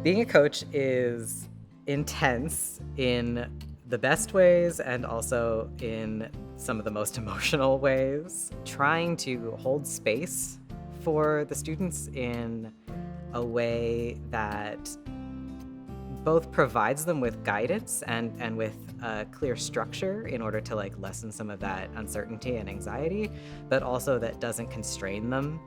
Being a coach is intense in the best ways and also in some of the most emotional ways. Trying to hold space for the students in a way that both provides them with guidance and with a clear structure in order to lessen some of that uncertainty and anxiety, but also that doesn't constrain them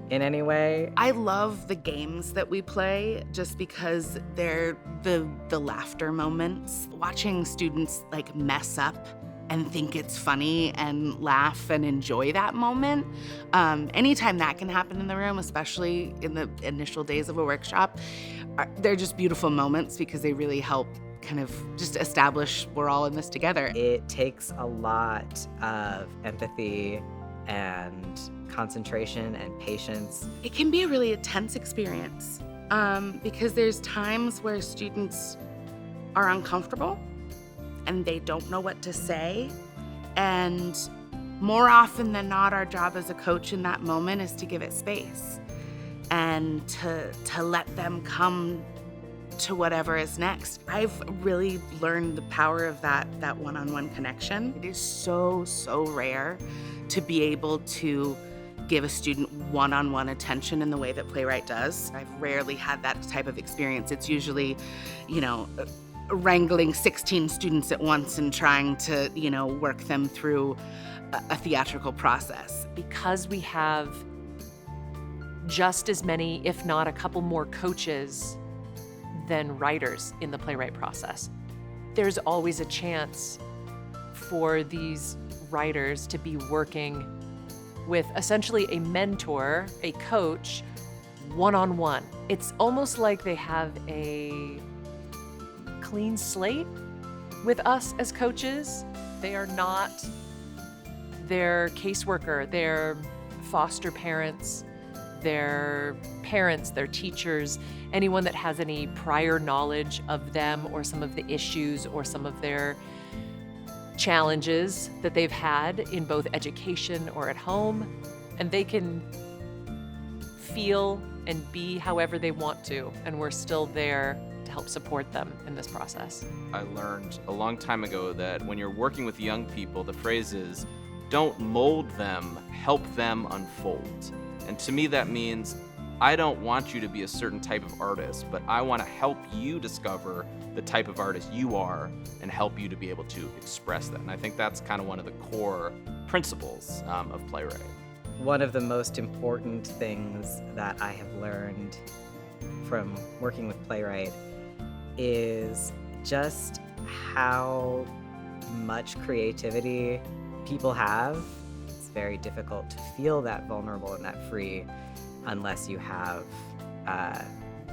in any way. I love the games that we play just because they're the laughter moments. Watching students mess up and think it's funny and laugh and enjoy that moment. Anytime that can happen in the room, especially in the initial days of a workshop, they're just beautiful moments because they really help kind of just establish we're all in this together. It takes a lot of empathy and concentration and patience. It can be a really intense experience because there's times where students are uncomfortable and they don't know what to say. And more often than not, our job as a coach in that moment is to give it space and to let them come to whatever is next. I've really learned the power of that one-on-one connection. It is so rare to be able to give a student one-on-one attention in the way that PlayWrite does. I've rarely had that type of experience. It's usually, wrangling 16 students at once and trying to, work them through a theatrical process. Because we have just as many, if not a couple more coaches than writers in the PlayWrite process, there's always a chance for these writers to be working with essentially a mentor, a coach, one-on-one. It's almost like they have a clean slate with us as coaches. They are not their caseworker, their foster parents, their parents, their teachers, anyone that has any prior knowledge of them or some of the issues or some of their challenges that they've had in both education or at home. And they can feel and be however they want to, and we're still there to help support them in this process. I learned a long time ago that when you're working with young people, the phrase is, don't mold them, help them unfold. And to me that means I don't want you to be a certain type of artist, but I want to help you discover the type of artist you are and help you to be able to express that. And I think that's kind of one of the core principles of PlayWrite. One of the most important things that I have learned from working with PlayWrite is just how much creativity people have. It's very difficult to feel that vulnerable and that free unless you have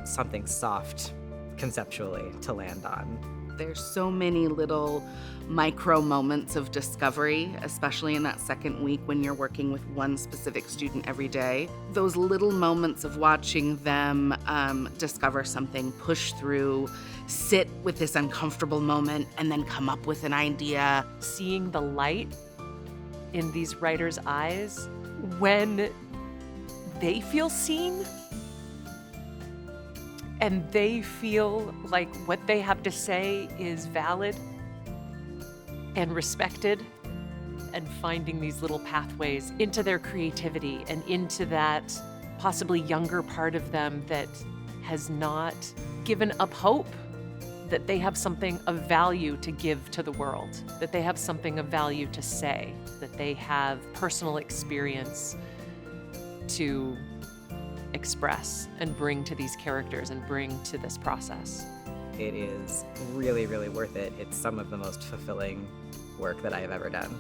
something soft conceptually to land on. There's so many little micro moments of discovery, especially in that second week when you're working with one specific student every day. Those little moments of watching them discover something, push through, sit with this uncomfortable moment, and then come up with an idea. Seeing the light in these writers' eyes when they feel seen and they feel like what they have to say is valid and respected, and finding these little pathways into their creativity and into that possibly younger part of them that has not given up hope that they have something of value to give to the world, that they have something of value to say, that they have personal experience to express and bring to these characters and bring to this process. It is really, really worth it. It's some of the most fulfilling work that I have ever done.